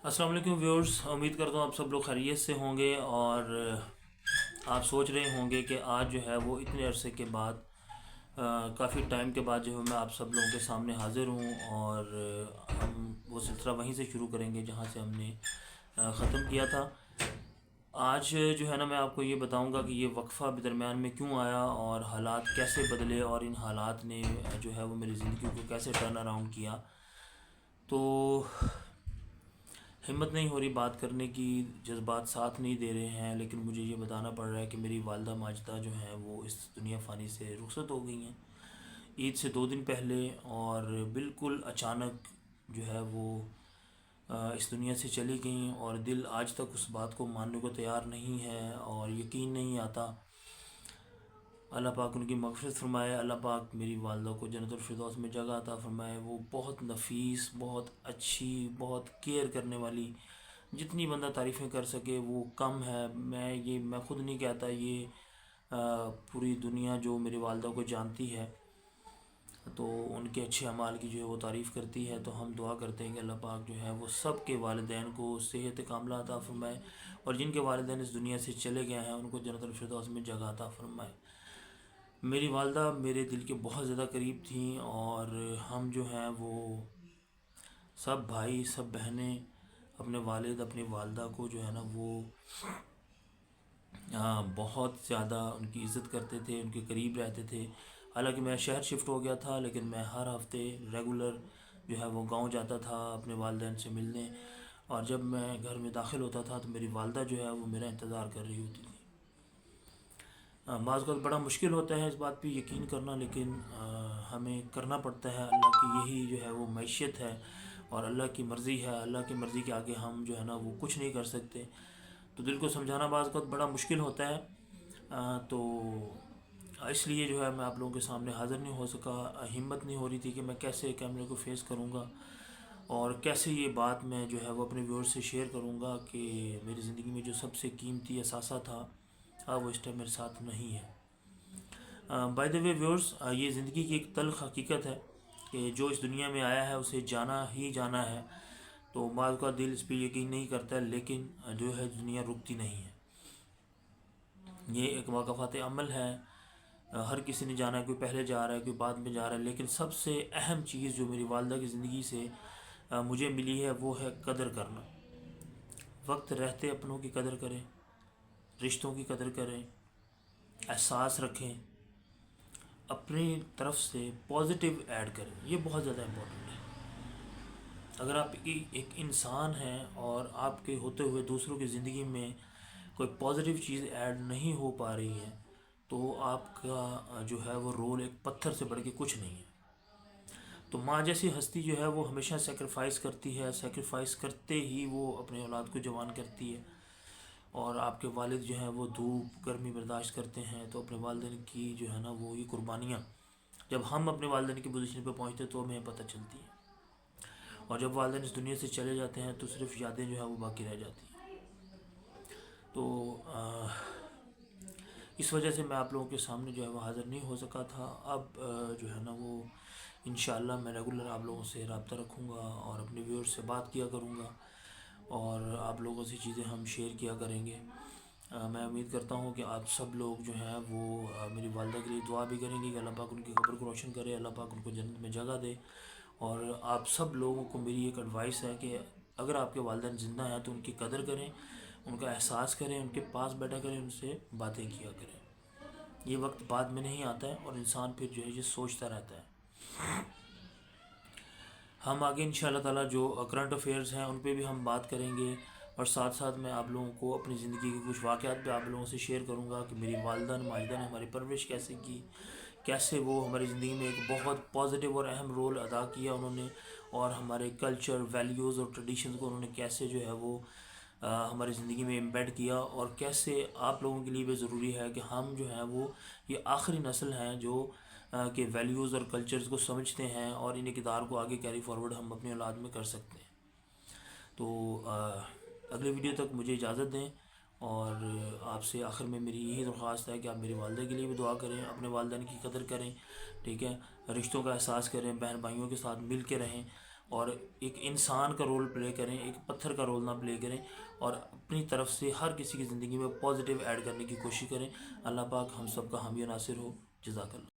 السلام علیکم ویورز، امید کرتا ہوں آپ سب لوگ خیریت سے ہوں گے اور آپ سوچ رہے ہوں گے کہ آج جو ہے وہ اتنے عرصے کے بعد کافی ٹائم کے بعد جو ہے میں آپ سب لوگوں کے سامنے حاضر ہوں اور ہم وہ سلسلہ وہیں سے شروع کریں گے جہاں سے ہم نے ختم کیا تھا۔ آج جو ہے نا میں آپ کو یہ بتاؤں گا کہ یہ وقفہ درمیان میں کیوں آیا اور حالات کیسے بدلے اور ان حالات نے جو ہے وہ میری زندگی کو کیسے ٹرن اراؤنڈ کیا۔ تو ہمت نہیں ہو رہی بات کرنے کی، جذبات ساتھ نہیں دے رہے ہیں، لیکن مجھے یہ بتانا پڑ رہا ہے کہ میری والدہ ماجدہ جو ہیں وہ اس دنیا فانی سے رخصت ہو گئی ہیں عید سے 2 دن پہلے، اور بالکل اچانک جو ہے وہ اس دنیا سے چلی گئیں، اور دل آج تک اس بات کو ماننے کو تیار نہیں ہے اور یقین نہیں آتا۔ اللہ پاک ان کی مغفرت فرمائے، اللہ پاک میری والدہ کو جنت الفردوس میں جگہ عطا فرمائے۔ وہ بہت نفیس، بہت اچھی، بہت کیئر کرنے والی، جتنی بندہ تعریفیں کر سکے وہ کم ہے۔ میں خود نہیں کہتا، یہ پوری دنیا جو میری والدہ کو جانتی ہے تو ان کے اچھے اعمال کی جو ہے وہ تعریف کرتی ہے۔ تو ہم دعا کرتے ہیں کہ اللہ پاک جو ہے وہ سب کے والدین کو صحت کاملہ عطا فرمائے، اور جن کے والدین اس دنیا سے چلے گئے ہیں ان کو جنت الفردوس میں جگہ عطا فرمائے۔ میری والدہ میرے دل کے بہت زیادہ قریب تھیں، اور ہم جو ہیں وہ سب بھائی، سب بہنیں اپنے والد، اپنی والدہ کو جو ہے نا وہ بہت زیادہ ان کی عزت کرتے تھے، ان کے قریب رہتے تھے۔ حالانکہ میں شہر شفٹ ہو گیا تھا، لیکن میں ہر ہفتے ریگولر جو ہے وہ گاؤں جاتا تھا اپنے والدین سے ملنے، اور جب میں گھر میں داخل ہوتا تھا تو میری والدہ جو ہے وہ میرا انتظار کر رہی ہوتی تھی۔ بعض اوقات بڑا مشکل ہوتا ہے اس بات پہ یقین کرنا، لیکن ہمیں کرنا پڑتا ہے۔ اللہ کی یہی جو ہے وہ معیشت ہے اور اللہ کی مرضی ہے، اللہ کی مرضی کے آگے ہم جو ہے نا وہ کچھ نہیں کر سکتے۔ تو دل کو سمجھانا بعض اوقات بڑا مشکل ہوتا ہے، تو اس لیے جو ہے میں آپ لوگوں کے سامنے حاضر نہیں ہو سکا۔ ہمت نہیں ہو رہی تھی کہ میں کیسے کیمرے کو فیس کروں گا اور کیسے یہ بات میں جو ہے وہ اپنے ویورز سے شیئر کروں گا کہ میری زندگی میں جو سب سے قیمتی اثاثہ تھا وہ اس ٹائم میرے ساتھ نہیں ہے۔ بائی دا وے ویورز، یہ زندگی کی ایک تلخ حقیقت ہے کہ جو اس دنیا میں آیا ہے اسے جانا ہی جانا ہے۔ تو بعض کا دل اس پہ یقین نہیں کرتا، لیکن جو ہے دنیا رکتی نہیں ہے۔ یہ ایک واقفات عمل ہے، ہر کسی نے جانا ہے، کوئی پہلے جا رہا ہے، کوئی بعد میں جا رہا ہے، لیکن سب سے اہم چیز جو میری والدہ کی زندگی سے مجھے ملی ہے وہ ہے قدر کرنا۔ وقت رہتے اپنوں کی قدر کریں، رشتوں کی قدر کریں، احساس رکھیں، اپنی طرف سے پازیٹیو ایڈ کریں۔ یہ بہت زیادہ امپورٹنٹ ہے۔ اگر آپ ایک انسان ہیں اور آپ کے ہوتے ہوئے دوسروں کی زندگی میں کوئی پازیٹیو چیز ایڈ نہیں ہو پا رہی ہے تو آپ کا جو ہے وہ رول ایک پتھر سے بڑھ کے کچھ نہیں ہے۔ تو ماں جیسی ہستی جو ہے وہ ہمیشہ سیکریفائس کرتی ہے، سیکریفائس کرتے ہی وہ اپنے اولاد کو جوان کرتی ہے۔ اور آپ کے والد جو ہیں وہ دھوپ گرمی برداشت کرتے ہیں، تو اپنے والدین کی جو ہے نا وہ یہ قربانیاں جب ہم اپنے والدین کی پوزیشن پہ پہنچتے تو ہمیں پتہ چلتی ہیں، اور جب والدین اس دنیا سے چلے جاتے ہیں تو صرف یادیں جو ہے وہ باقی رہ جاتی ہیں۔ تو اس وجہ سے میں آپ لوگوں کے سامنے جو ہے وہ حاضر نہیں ہو سکا تھا۔ اب جو ہے نا وہ انشاءاللہ میں ریگولر آپ لوگوں سے رابطہ رکھوں گا اور اپنے ویورز سے بات کیا کروں گا، اور آپ لوگوں سے چیزیں ہم شیئر کیا کریں گے۔ میں امید کرتا ہوں کہ آپ سب لوگ جو ہیں وہ میری والدہ کے لیے دعا بھی کریں گے کہ اللہ پاک ان کی قبر کو روشن کرے، اللہ پاک ان کو جنت میں جگہ دے۔ اور آپ سب لوگوں کو میری ایک ایڈوائس ہے کہ اگر آپ کے والدین زندہ ہیں تو ان کی قدر کریں، ان کا احساس کریں، ان کے پاس بیٹھا کریں، ان سے باتیں کیا کریں۔ یہ وقت بعد میں نہیں آتا ہے اور انسان پھر جو ہے یہ سوچتا رہتا ہے۔ ہم آگے انشاءاللہ تعالیٰ جو کرنٹ افیئرز ہیں ان پہ بھی ہم بات کریں گے، اور ساتھ ساتھ میں آپ لوگوں کو اپنی زندگی کے کچھ واقعات پہ آپ لوگوں سے شیئر کروں گا کہ میری والدہ ماجدہ نے ہماری پرورش کیسے کی، کیسے وہ ہماری زندگی میں ایک بہت پازیٹیو اور اہم رول ادا کیا انہوں نے، اور ہمارے کلچر، ویلیوز اور ٹریڈیشنز کو انہوں نے کیسے جو ہے وہ ہماری زندگی میں امبیڈ کیا، اور کیسے آپ لوگوں کے لیے بھی ضروری ہے کہ ہم جو ہیں وہ یہ آخری نسل ہیں جو کہ ویلیوز اور کلچرز کو سمجھتے ہیں، اور ان اقدار کو آگے کیری فارورڈ ہم اپنی اولاد میں کر سکتے ہیں۔ تو اگلے ویڈیو تک مجھے اجازت دیں، اور آپ سے آخر میں میری یہی درخواست ہے کہ آپ میری والدہ کے لیے بھی دعا کریں، اپنے والدین کی قدر کریں، ٹھیک ہے، رشتوں کا احساس کریں، بہن بھائیوں کے ساتھ مل کے رہیں، اور ایک انسان کا رول پلے کریں، ایک پتھر کا رول نہ پلے کریں، اور اپنی طرف سے ہر کسی کی زندگی میں پازیٹیو ایڈ کرنے کی کوشش کریں۔ اللہ پاک ہم سب کا حامی و ناصر ہو۔ جزاک اللہ۔